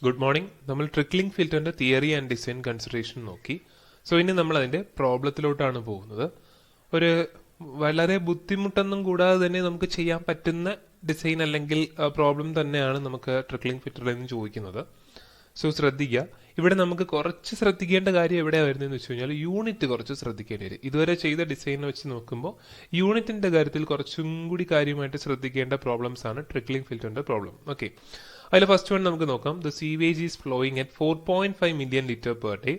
Good morning. നമ്മൾ trickling ഫിൽറ്ററിന്റെ theory and design consideration നോക്കി. സോ ഇനി നമ്മൾ അതിന്റെ പ്രോബ്ലത്തിലോട്ടാണ് പോകുന്നത്. ഒരു വളരെ ബുദ്ധിമുട്ടൊന്നും കൂടാതെ തന്നെ നമുക്ക് ചെയ്യാൻ പറ്റുന്ന ഡിസൈൻ അല്ലെങ്കിൽ പ്രോബ്ലം തന്നെയാണ് നമുക്ക് ട്രിക്ലിംഗ് ഫിൽറ്ററിൽ നിന്ന് ചോദിക്കുന്നത്. സോ ശ്രദ്ധിക്കുക, ഇവിടെ നമുക്ക് കുറച്ച് ശ്രദ്ധിക്കേണ്ട കാര്യം എവിടെയാണ് വരുന്നതെന്ന് വെച്ച് കഴിഞ്ഞാൽ യൂണിറ്റ് കുറച്ച് ശ്രദ്ധിക്കേണ്ടി വരും. ഇതുവരെ ചെയ്ത ഡിസൈൻ വെച്ച് നോക്കുമ്പോൾ യൂണിറ്റിന്റെ കാര്യത്തിൽ കുറച്ചും കൂടി കാര്യമായിട്ട് ശ്രദ്ധിക്കേണ്ട പ്രോബ്ലംസ് ആണ് ട്രിക്ലിംഗ് ഫിൽറ്ററിന്റെ പ്രോബ്ലം. ഓക്കെ, അതിൽ ഫസ്റ്റ് വൺ നമുക്ക് നോക്കാം. The sewage is flowing at 4.5 million litre per day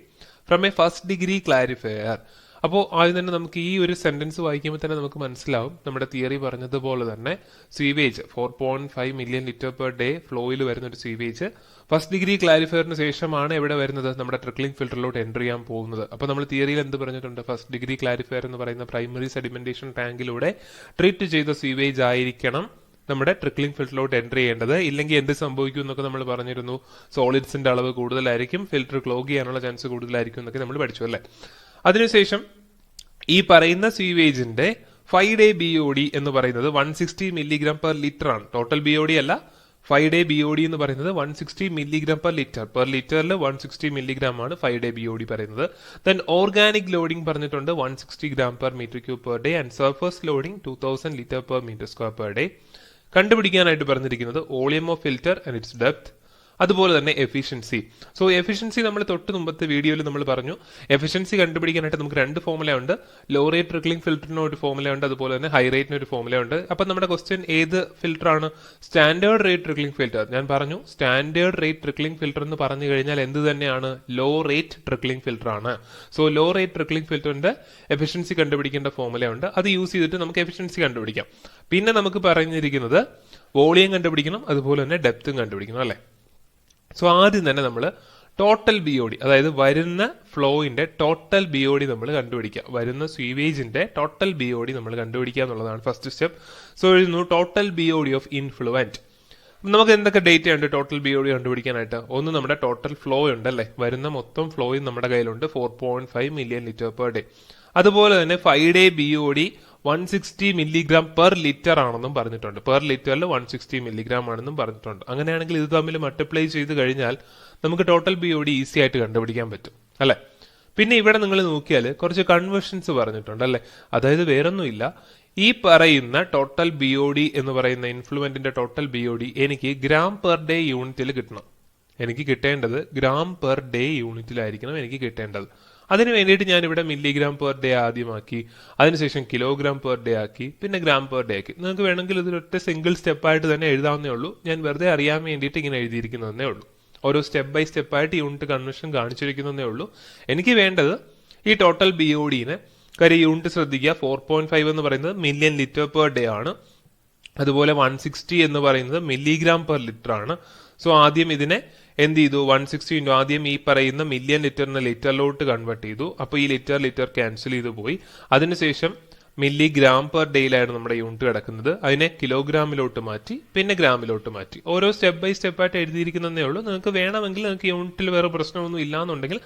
from A first degree clarifier. അപ്പോൾ ആദ്യം തന്നെ നമുക്ക് ഈ ഒരു സെന്റൻസ് വായിക്കുമ്പോൾ തന്നെ നമുക്ക് മനസ്സിലാവും, നമ്മുടെ തിയറി പറഞ്ഞതുപോലെ തന്നെ sewage 4.5 million litre per day ഫ്ലോയിൽ വരുന്ന ഒരു സീവേജ് ഫസ്റ്റ് ഡിഗ്രി ക്ലാരിഫയറിന് ശേഷമാണ് എവിടെ വരുന്നത്, നമ്മുടെ ട്രിക്ലിംഗ് ഫിൽറ്ററിലോട്ട് എൻ്റർ ചെയ്യാൻ പോകുന്നത്. അപ്പോൾ നമ്മൾ തിയറിയിൽ എന്ത് പറഞ്ഞിട്ടുണ്ട്, ഫസ്റ്റ് ഡിഗ്രി ക്ലാരിഫയർ എന്ന് പറയുന്ന പ്രൈമറി സെഡിമെന്റേഷൻ ടാങ്കിലൂടെ ട്രീറ്റ് ചെയ്ത സീവേജ് ആയിരിക്കണം നമ്മുടെ ട്രിക്ലിംഗ് ഫിൽറ്ററിലോട്ട് എൻ്റർ ചെയ്യേണ്ടത്. ഇല്ലെങ്കിൽ എന്ത് സംഭവിക്കും എന്നൊക്കെ നമ്മൾ പറഞ്ഞിരുന്നു. സോളിഡ്സിന്റെ അളവ് കൂടുതലായിരിക്കും, ഫിൽറ്റർ ക്ലോഗ് ചെയ്യാനുള്ള ചാൻസ് കൂടുതലായിരിക്കും എന്നൊക്കെ നമ്മൾ പഠിച്ചു അല്ലേ. അതിനുശേഷം ഈ പറയുന്ന സീവേജിന്റെ 5 ഡേ BOD എന്ന് പറയുന്നത് 160 മില്ലിഗ്രാം പെർ ലിറ്റർ ആണ്. ടോട്ടൽ BOD അല്ല, 5 ഡേ BOD എന്ന് പറയുന്നത് 160 മില്ലിഗ്രാം പെർ ലിറ്റർ. പെർ ലിറ്ററിൽ 160 മില്ലിഗ്രാം ആണ് 5 ഡേ BOD പറയുന്നത്. ദെൻ ഓർഗാനിക് ലോഡിംഗ് പറഞ്ഞിട്ടുണ്ട് 160 gram per metre cube per day and surface loading 2000 litre per metre square per day. കണ്ടുപിടിക്കാനായിട്ട് പറഞ്ഞിരിക്കുന്നത് volume of filter and its depth, അതുപോലെ തന്നെ efficiency. So efficiency നമ്മൾ തൊട്ട് മുമ്പത്തെ വീഡിയോയിൽ നമ്മൾ പറഞ്ഞു. എഫിഷ്യൻസി കണ്ടുപിടിക്കാനായിട്ട് നമുക്ക് രണ്ട് ഫോർമുല ഉണ്ട്. ലോ റേറ്റ് ട്രിക്ലിംഗ് ഫിൽറ്ററിന് ഒരു ഫോർമുല ഉണ്ട്, അതുപോലെ തന്നെ ഹൈ റേറ്റിന് ഒരു ഫോർമുല ഉണ്ട്. അപ്പം നമ്മുടെ ക്വസ്റ്റ്യൻ ഏത് ഫിൽറ്റർ ആണ്? Standard rate trickling filter. ഞാൻ പറഞ്ഞു സ്റ്റാൻഡേർഡ് റേറ്റ് ട്രിക്ലിംഗ് ഫിൽറ്റർ എന്ന് പറഞ്ഞു കഴിഞ്ഞാൽ എന്ത് തന്നെയാണ്? ലോ റേറ്റ് ട്രിക്ലിംഗ് ഫിൽറ്റർ ആണ്. സോ ലോ റേറ്റ് ട്രിക്ലിംഗ് ഫിൽറ്ററിന്റെ എഫിഷ്യൻസി കണ്ടുപിടിക്കേണ്ട ഫോർമുല ഉണ്ട്. അത് യൂസ് ചെയ്തിട്ട് നമുക്ക് എഫിഷ്യൻസി കണ്ടുപിടിക്കാം. പിന്നെ നമുക്ക് പറഞ്ഞിരിക്കുന്നത് വോളിയം കണ്ടുപിടിക്കണം, അതുപോലെ തന്നെ ഡെപ്തും കണ്ടുപിടിക്കണം അല്ലേ. സോ ആദ്യം തന്നെ നമ്മൾ ടോട്ടൽ BOD, അതായത് വരുന്ന ഫ്ലോയിന്റെ ടോട്ടൽ BOD നമ്മൾ കണ്ടുപിടിക്കുക. വരുന്ന സ്വീവേജിന്റെ ടോട്ടൽ BOD നമ്മൾ കണ്ടുപിടിക്കുക എന്നുള്ളതാണ് ഫസ്റ്റ് സ്റ്റെപ്പ്. സോ എഴുതുന്നു ടോട്ടൽ BOD ഓഫ് ഇൻഫ്ലുവന്റ്. നമുക്ക് എന്തൊക്കെ ഡേറ്റ ഉണ്ട് ടോട്ടൽ BOD കണ്ടുപിടിക്കാനായിട്ട്? ഒന്ന് നമ്മുടെ ടോട്ടൽ ഫ്ലോ ഉണ്ട് അല്ലേ, വരുന്ന മൊത്തം ഫ്ലോയും നമ്മുടെ കയ്യിലുണ്ട് 4.5 മില്യൺ ലിറ്റർ പെർ ഡേ. അതുപോലെ തന്നെ 5 day BOD 160 milligram per litre ആണെന്നും പറഞ്ഞിട്ടുണ്ട്. പെർ ലിറ്ററിൽ 160 മില്ലിഗ്രാം ആണെന്നും പറഞ്ഞിട്ടുണ്ട്. അങ്ങനെയാണെങ്കിൽ ഇത് തമ്മിൽ മൾട്ടിപ്ലൈ ചെയ്ത് കഴിഞ്ഞാൽ നമുക്ക് ടോട്ടൽ BOD ഈസി ആയിട്ട് കണ്ടുപിടിക്കാൻ പറ്റും അല്ലെ. പിന്നെ ഇവിടെ നിങ്ങൾ നോക്കിയാൽ കുറച്ച് കൺവേർഷൻസ് പറഞ്ഞിട്ടുണ്ട് അല്ലെ. അതായത് വേറൊന്നുമില്ല, ഈ പറയുന്ന ടോട്ടൽ BOD എന്ന് പറയുന്ന ഇൻഫ്ലുവന്റിന്റെ ടോട്ടൽ BOD എനിക്ക് ഗ്രാം പെർ ഡേ യൂണിറ്റിൽ കിട്ടണം. എനിക്ക് കിട്ടേണ്ടത് ഗ്രാം പെർ ഡേ യൂണിറ്റിലായിരിക്കണം എനിക്ക് കിട്ടേണ്ടത്. അതിന് വേണ്ടിയിട്ട് ഞാൻ ഇവിടെ മില്ലിഗ്രാം പെർ ഡേ ആദ്യമാക്കി, അതിനുശേഷം കിലോഗ്രാം പെർ ഡേ ആക്കി, പിന്നെ ഗ്രാം പെർ ഡേ ആക്കി. നിങ്ങൾക്ക് വേണമെങ്കിൽ ഇതിലൊറ്റ സിംഗിൾ സ്റ്റെപ്പായിട്ട് തന്നെ എഴുതാവുന്നേ ഉള്ളൂ. ഞാൻ വെറുതെ അറിയാൻ വേണ്ടിയിട്ട് ഇങ്ങനെ എഴുതിയിരിക്കുന്നതേ ഉള്ളൂ. ഓരോ സ്റ്റെപ്പ് ബൈ സ്റ്റെപ്പായിട്ട് യൂണിറ്റ് കൺവെർഷൻ കാണിച്ചിരിക്കുന്നതേ ഉള്ളൂ. എനിക്ക് വേണ്ടത് ഈ ടോട്ടൽ BODനെ, കാര്യം യൂണിറ്റ് ശ്രദ്ധിക്കുക, 4.5 എന്ന് പറയുന്നത് മില്യൺ ലിറ്റർ പെർ ഡേ ആണ്. അതുപോലെ 160 എന്ന് പറയുന്നത് മില്ലിഗ്രാം പെർ ലിറ്റർ ആണ്. സോ ആദ്യം ഇതിനെ എന്ത് ചെയ്തു, 160 ഇൻറ്റു ആദ്യം ഈ പറയുന്ന മില്യൺ ലിറ്ററിനെ ലിറ്ററിലോട്ട് കൺവേർട്ട് ചെയ്തു. അപ്പോൾ ഈ ലിറ്റർ ക്യാൻസൽ ചെയ്തു പോയി. അതിനുശേഷം മില്ലിഗ്രാം പെർ ഡേയിലാണ് നമ്മുടെ യൂണിറ്റ് കിടക്കുന്നത്. അതിനെ കിലോഗ്രാമിലോട്ട് മാറ്റി, പിന്നെ ഗ്രാമിലോട്ട് മാറ്റി. ഓരോ സ്റ്റെപ്പ് ബൈ സ്റ്റെപ്പായിട്ട് എഴുതിയിരിക്കുന്നതേ ഉള്ളൂ. നിങ്ങൾക്ക് വേണമെങ്കിൽ നിങ്ങൾക്ക് യൂണിറ്റിൽ വേറെ പ്രശ്നമൊന്നും ഇല്ലാന്നുണ്ടെങ്കിൽ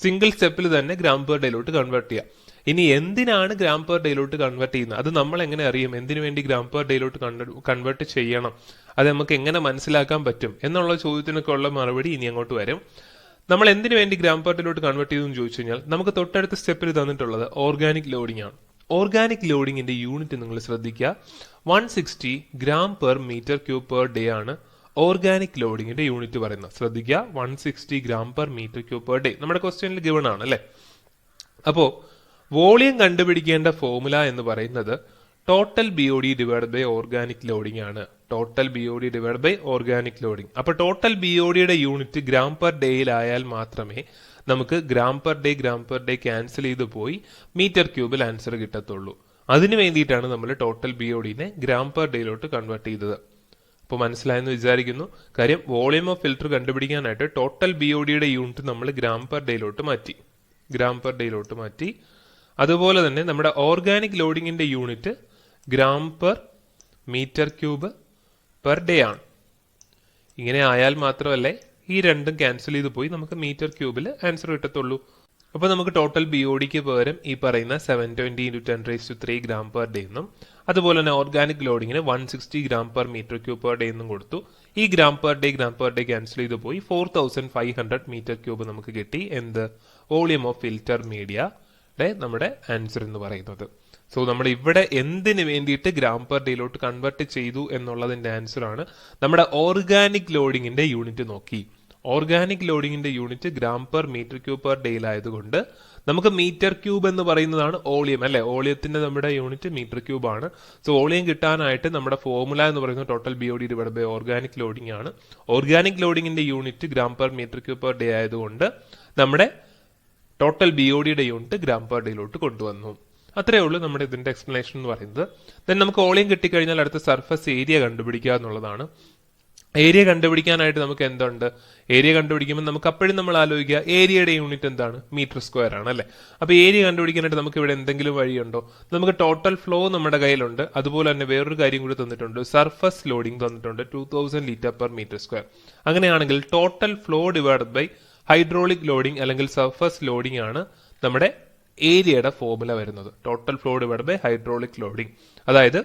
സിംഗിൾ സ്റ്റെപ്പിൽ തന്നെ ഗ്രാം പെർ ഡേയിലോട്ട് കൺവേർട്ട് ചെയ്യാം. ഇനി എന്തിനാണ് ഗ്രാം പെർ ഡേയിലോട്ട് കൺവേർട്ട് ചെയ്യുന്നത്, അത് നമ്മൾ എങ്ങനെ അറിയും? എന്തിനു വേണ്ടി ഗ്രാം പെർ ഡേയിലോട്ട് കൺവേർട്ട് ചെയ്യണം, അത് നമുക്ക് എങ്ങനെ മനസ്സിലാക്കാൻ പറ്റും എന്നുള്ള ചോദ്യത്തിനൊക്കെ ഉള്ള മറുപടി ഇനി അങ്ങോട്ട് വരും. നമ്മൾ എന്തിനു വേണ്ടി ഗ്രാം പെർ ഡേയിലോട്ട് കൺവേർട്ട് ചെയ്തെന്ന് ചോദിച്ചു കഴിഞ്ഞാൽ നമുക്ക് തൊട്ടടുത്ത സ്റ്റെപ്പിൽ തന്നിട്ടുള്ളത് ഓർഗാനിക് ലോഡിംഗ് ആണ്. ഓർഗാനിക് ലോഡിങ്ങിന്റെ യൂണിറ്റ് നിങ്ങൾ ശ്രദ്ധിക്കുക, 160 gram per metre cube per day ആണ് ഓർഗാനിക് ലോഡിങ്ങിന്റെ യൂണിറ്റ് പറയുന്നത്. ശ്രദ്ധിക്കുക, 160 gram per metre cube per day നമ്മുടെ ക്വസ്റ്റ്യനിൽ ഗിവൺ ആണ് അല്ലെ. അപ്പോ വോളിയം കണ്ടുപിടിക്കേണ്ട ഫോർമുല എന്ന് പറയുന്നത് total BOD divide by organic loading ആണ്. Total BOD divide by organic loading. അപ്പൊ ടോട്ടൽ BODയുടെ യൂണിറ്റ് ഗ്രാം പെർ ഡേയിലായാൽ മാത്രമേ നമുക്ക് ഗ്രാം പെർ ഡേ ക്യാൻസൽ ചെയ്ത് പോയി മീറ്റർ ക്യൂബിൽ ആൻസർ കിട്ടത്തുള്ളൂ. അതിനു വേണ്ടിയിട്ടാണ് നമ്മൾ ടോട്ടൽ BODനെ ഗ്രാം പെർ ഡേയിലോട്ട് കൺവേർട്ട് ചെയ്തത്. അപ്പോൾ മനസ്സിലായെന്ന് വിചാരിക്കുന്നു. കാര്യം വോളിയം ഓഫ് ഫിൽറ്റർ കണ്ടുപിടിക്കാനായിട്ട് ടോട്ടൽ BODയുടെ യൂണിറ്റ് നമ്മൾ ഗ്രാം പെർ ഡേയിലോട്ട് മാറ്റി. അതുപോലെ തന്നെ നമ്മുടെ ഓർഗാനിക് ലോഡിങ്ങിന്റെ unit gram per metre cube per day ആണ്. ഇങ്ങനെ ആയാൽ മാത്രമല്ലേ ഈ രണ്ടും ക്യാൻസൽ ചെയ്ത് പോയി നമുക്ക് മീറ്റർ ക്യൂബിൽ ആൻസർ കിട്ടത്തുള്ളൂ. അപ്പോൾ നമുക്ക് ടോട്ടൽ BODക്ക് പകരം ഈ പറയുന്ന 720 × 10⁻³ gram per day എന്നും അതുപോലെ തന്നെ organic ലോഡിങ്ങിന് 160 gram per meter cube per day എന്നും കൊടുത്തു. ഈ gram per day ക്യാൻസൽ ചെയ്ത് പോയി 4500 meter cube നമുക്ക് കിട്ടി. എന്ത് വോളിയം ഓഫ് ഫിൽറ്റർ മീഡിയയുടെ നമ്മുടെ ആൻസർ എന്ന് പറയുന്നത്. സോ നമ്മൾ ഇവിടെ എന്തിനു വേണ്ടിയിട്ട് gram per dayയിലോട്ട് കൺവേർട്ട് ചെയ്തു എന്നുള്ളതിന്റെ ആൻസർ ആണ്. നമ്മുടെ ഓർഗാനിക് ലോഡിങ്ങിന്റെ യൂണിറ്റ് നോക്കി. ഓർഗാനിക് ലോഡിങ്ങിന്റെ unit gram per meter cube per day ആയതുകൊണ്ട് നമുക്ക് മീറ്റർ ക്യൂബ് എന്ന് പറയുന്നതാണ് വോളിയം അല്ലെ. വോളിയത്തിന്റെ നമ്മുടെ യൂണിറ്റ് മീറ്റർ ക്യൂബ് ആണ്. സോ വോളിയം കിട്ടാനായിട്ട് നമ്മുടെ ഫോർമുല എന്ന് പറയുന്നത് total BOD divide by organic loading ആണ്. ഓർഗാനിക് ലോഡിങ്ങിന്റെ unit gram per meter cube per day ആയതുകൊണ്ട് നമ്മുടെ ടോട്ടൽ BODയുടെ യൂണിറ്റ് gram per dayയിലോട്ട് കൊണ്ടുവന്നു. അത്രേ ഉള്ളൂ നമ്മുടെ ഇതിന്റെ എക്സ്പ്ലനേഷൻ എന്ന് പറയുന്നത്. ദെൻ നമുക്ക് വോളിയം കിട്ടിക്കഴിഞ്ഞാൽ അടുത്ത സർഫസ് ഏരിയ കണ്ടുപിടിക്കുക എന്നുള്ളതാണ്. ഏരിയ കണ്ടുപിടിക്കാനായിട്ട് നമുക്ക് എന്തുണ്ട്? ഏരിയ കണ്ടുപിടിക്കുമ്പോൾ നമുക്ക് അപ്പോഴും നമ്മൾ ആലോചിക്കുക ഏരിയയുടെ യൂണിറ്റ് എന്താണ്? മീറ്റർ സ്ക്വയർ ആണ് അല്ലെ. അപ്പൊ ഏരിയ കണ്ടുപിടിക്കാനായിട്ട് നമുക്ക് ഇവിടെ എന്തെങ്കിലും വഴിയുണ്ടോ? നമുക്ക് ടോട്ടൽ ഫ്ലോ നമ്മുടെ കയ്യിലുണ്ട്. അതുപോലെ തന്നെ വേറൊരു കാര്യം കൂടി തന്നിട്ടുണ്ട്, സർഫസ് ലോഡിംഗ് തന്നിട്ടുണ്ട് 2000 liter per meter square. അങ്ങനെയാണെങ്കിൽ total flow divide by hydraulic loading അല്ലെങ്കിൽ സർഫസ് ലോഡിംഗ് ആണ് നമ്മുടെ ഏരിയയുടെ ഫോർമുല വരുന്നത്. Total flow divide by hydraulic loading. അതായത്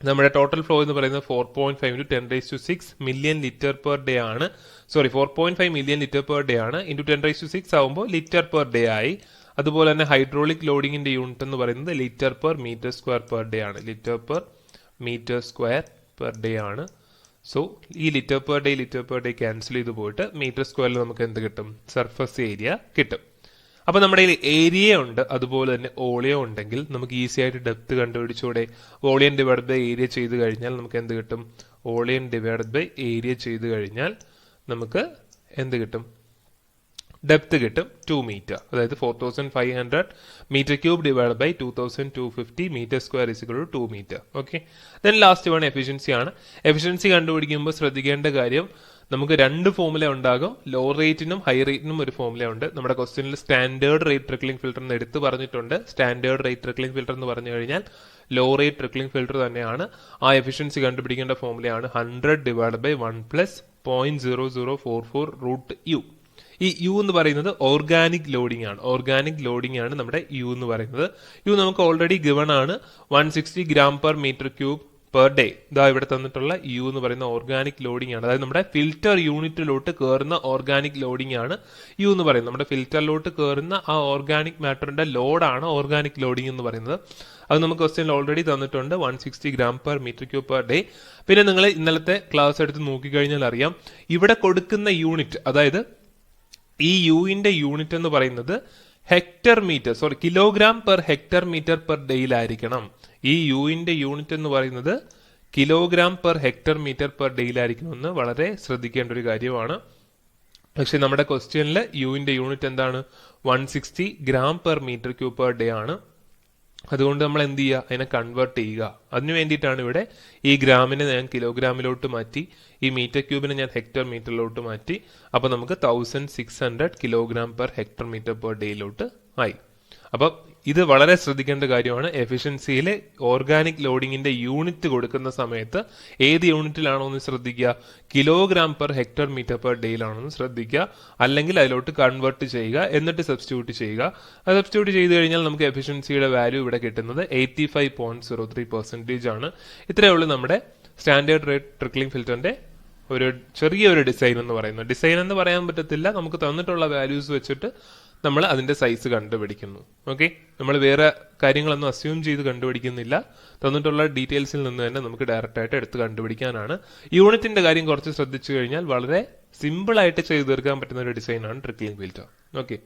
നമ്മുടെ ടോട്ടൽ ഫ്ലോ എന്ന് പറയുന്നത് 4.5 × 10⁻⁶ മില്യൺ ലിറ്റർ പെർ ഡേ ആണ്. 4.5 മില്യൺ ലിറ്റർ പെർ ഡേ ആണ്. × 10⁻⁶ ആവുമ്പോൾ ലിറ്റർ പെർ ഡേ ആയി. അതുപോലെ തന്നെ ഹൈഡ്രോളിക് ലോഡിങ്ങിന്റെ യൂണിറ്റ് എന്ന് പറയുന്നത് litre per metre square per day ആണ്. Litre per metre square per day ആണ്. സോ ഈ ലിറ്റർ പെർ ഡേ ക്യാൻസൽ ചെയ്ത് പോയിട്ട് മീറ്റർ സ്ക്വയറിൽ നമുക്ക് എന്ത് കിട്ടും? സർഫസ് ഏരിയ കിട്ടും. അപ്പൊ നമ്മുടെ കയ്യിൽ ഏരിയ ഉണ്ട്, അതുപോലെ തന്നെ വോളിയം ഉണ്ടെങ്കിൽ നമുക്ക് ഈസി ആയിട്ട് ഡെപ്ത് കണ്ടുപിടിച്ചൂടെ? വോളിയം ഡിവൈഡ് ബൈ ഏരിയ ചെയ്ത് കഴിഞ്ഞാൽ നമുക്ക് എന്ത് കിട്ടും? വോളിയം ഡിവൈഡ് ബൈ ഏരിയ ചെയ്ത് കഴിഞ്ഞാൽ നമുക്ക് എന്ത് കിട്ടും? ഡെപ്ത് കിട്ടും 2 മീറ്റർ. അതായത് 4500 meter cube divide by 2250 meter square is equal to 2 meter. Okay. Then last one efficiency ആണ്. എഫിഷ്യൻസി കണ്ടുപിടിക്കുമ്പോൾ ശ്രദ്ധിക്കേണ്ട കാര്യം, നമുക്ക് രണ്ട് ഫോർമുല ഉണ്ടാകും. ലോ റേറ്റിനും ഹൈ റേറ്റിനും ഒരു ഫോർമുല ഉണ്ട്. നമ്മുടെ ക്വസ്റ്റ്യനിൽ സ്റ്റാൻഡേർഡ് റേറ്റ് ട്രിക്ലിംഗ് ഫിൽറ്റർ എന്ന് എടുത്ത് പറഞ്ഞിട്ടുണ്ട്. സ്റ്റാൻഡേർഡ് റേറ്റ് ട്രിക്ലിംഗ് ഫിൽറ്റർ എന്ന് പറഞ്ഞു കഴിഞ്ഞാൽ ലോ റേറ്റ് ട്രിക്ലിംഗ് ഫിൽറ്റർ തന്നെയാണ്. ആ എഫിഷ്യൻസി കണ്ടുപിടിക്കേണ്ട ഫോർമുലയാണ് 100 ഡിവൈഡ് ബൈ 1 പ്ലസ് 0.0044 √u. ഈ യു എന്ന് പറയുന്നത് ഓർഗാനിക് ലോഡിംഗ് ആണ്. ഓർഗാനിക് ലോഡിംഗ് ആണ് നമ്മുടെ യു എന്ന് പറയുന്നത്. യു നമുക്ക് ഓൾറെഡി ഗിവൺ ആണ് 160 gram per meter cube per day. ഇതാ ഇവിടെ തന്നിട്ടുള്ള യു എന്ന് പറയുന്ന ഓർഗാനിക് ലോഡിംഗ് ആണ്. അതായത് നമ്മുടെ ഫിൽറ്റർ യൂണിറ്റിലോട്ട് കയറുന്ന ഓർഗാനിക് ലോഡിംഗ് ആണ് യു എന്ന് പറയുന്നത്. നമ്മുടെ ഫിൽറ്ററിലോട്ട് കയറുന്ന ആ ഓർഗാനിക് മാറ്ററിന്റെ ലോഡാണ് ഓർഗാനിക് ലോഡിംഗ് എന്ന് പറയുന്നത്. അത് നമുക്ക് ക്വസ്റ്റ്യനിൽ ഓൾറെഡി തന്നിട്ടുണ്ട് 160 gram per meter cube per day. പിന്നെ നിങ്ങൾ ഇന്നലത്തെ ക്ലാസ് എടുത്ത് നോക്കിക്കഴിഞ്ഞാൽ അറിയാം, ഇവിടെ കൊടുക്കുന്ന യൂണിറ്റ്, അതായത് ഈ യുവിന്റെ യൂണിറ്റ് എന്ന് പറയുന്നത് hectare metre, kilogram per hectare metre per ഡേയിലായിരിക്കണം. ഈ യുവിന്റെ യൂണിറ്റ് എന്ന് പറയുന്നത് kilogram per hectare metre per ഡേയിലായിരിക്കണമെന്ന് വളരെ ശ്രദ്ധിക്കേണ്ട ഒരു കാര്യമാണ്. പക്ഷെ നമ്മുടെ ക്വസ്റ്റ്യനിൽ യുവിന്റെ യൂണിറ്റ് എന്താണ്? 160 gram per meter cube per day ആണ്. അതുകൊണ്ട് നമ്മൾ എന്ത് ചെയ്യുക? അതിനെ കൺവേർട്ട് ചെയ്യുക. അതിനു വേണ്ടിയിട്ടാണ് ഇവിടെ ഈ ഗ്രാമിനെ ഞാൻ കിലോഗ്രാമിലോട്ട് മാറ്റി, ഈ മീറ്റർ ക്യൂബിനെ ഞാൻ ഹെക്ടർ മീറ്ററിലോട്ട് മാറ്റി. അപ്പൊ നമുക്ക് 1600 kilogram per hectare metre per ഡേയിലോട്ട് ആയി. അപ്പൊ ഇത് വളരെ ശ്രദ്ധിക്കേണ്ട കാര്യമാണ്. എഫിഷ്യൻസിയിലെ ഓർഗാനിക് ലോഡിങ്ങിന്റെ യൂണിറ്റ് കൊടുക്കുന്ന സമയത്ത് ഏത് യൂണിറ്റിലാണോ എന്ന് ശ്രദ്ധിക്കുക, kilogram per hectare metre per ഡേയിലാണോ എന്ന് ശ്രദ്ധിക്കുക. അല്ലെങ്കിൽ അതിലോട്ട് കൺവേർട്ട് ചെയ്യുക, എന്നിട്ട് സബ്സ്റ്റിറ്റ്യൂട്ട് ചെയ്യുക. അത് സബ്സ്റ്റിറ്റ്യൂട്ട് ചെയ്ത് കഴിഞ്ഞാൽ നമുക്ക് എഫിഷ്യൻസിയുടെ വാല്യൂ ഇവിടെ കിട്ടുന്നത് 85.03% ആണ്. ഇത്രയേ ഉള്ളൂ നമ്മുടെ സ്റ്റാൻഡേർഡ് റേറ്റ് ട്രിക്ലിംഗ് ഫിൽറ്ററിന്റെ ഒരു ചെറിയൊരു ഡിസൈൻ എന്ന് പറയുന്നത്. ഡിസൈൻ എന്ന് പറയാൻ പറ്റത്തില്ല, നമുക്ക് തന്നിട്ടുള്ള വാല്യൂസ് വെച്ചിട്ട് നമ്മൾ അതിന്റെ സൈസ് കണ്ടുപിടിക്കുന്നു. ഓക്കെ, നമ്മൾ വേറെ കാര്യങ്ങളൊന്നും അസ്യൂം ചെയ്ത് കണ്ടുപിടിക്കുന്നില്ല. തന്നിട്ടുള്ള ഡീറ്റെയിൽസിൽ നിന്ന് തന്നെ നമുക്ക് ഡയറക്റ്റ് ആയിട്ട് എടുത്ത് കണ്ടുപിടിക്കാനാണ്. യൂണിറ്റിന്റെ കാര്യം കുറച്ച് ശ്രദ്ധിച്ചു കഴിഞ്ഞാൽ വളരെ സിമ്പിൾ ആയിട്ട് ചെയ്തു തീർക്കാൻ പറ്റുന്ന ഒരു ഡിസൈനാണ് ട്രിക്ലിംഗ് ഫിൽറ്റർ. ഓക്കെ,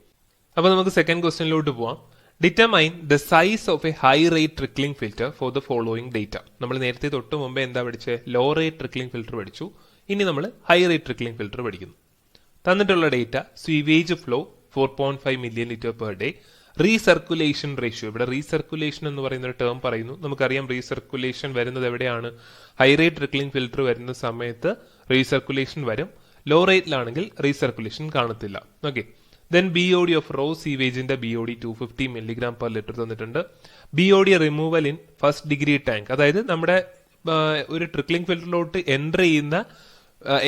അപ്പൊ നമുക്ക് സെക്കൻഡ് ക്വസ്റ്റ്യനിലോട്ട് പോവാം. Determine the size of A high rate trickling filter for the following data. നമ്മൾ നേരത്തെ തൊട്ട് മുമ്പേ എന്താ പഠിച്ചത്? ലോ റേറ്റ് ട്രിക്ലിംഗ് ഫിൽറ്റർ പഠിച്ചു. ഇനി നമ്മൾ ഹൈ റേറ്റ് ട്രിക്ലിംഗ് ഫിൽറ്റർ പഠിക്കുന്നു. തന്നിട്ടുള്ള data sewage flow 4.5 million liter per day. Recirculation ratio, ഇവിടെ റീസർക്കുലേഷൻ എന്ന് പറയുന്ന ഒരു ടേം പറയുന്നു. നമുക്കറിയാം റീസർക്കുലേഷൻ വരുന്നത് എവിടെയാണ്? ഹൈ റേറ്റ് ട്രിക്ലിംഗ് ഫിൽറ്റർ വരുന്ന സമയത്ത് റീസർക്കുലേഷൻ വരും. ലോ റേറ്റിലാണെങ്കിൽ റീസർക്കുലേഷൻ കാണത്തില്ല. Okay, then BOD of raw സീവേജിന്റെ BOD 250 milligram per liter തന്നിട്ടുണ്ട്. BOD removal in first degree tank, അതായത് നമ്മുടെ ഒരു ട്രിക്ലിംഗ് ഫിൽറ്ററിലോട്ട് എൻ്റർ ചെയ്യുന്ന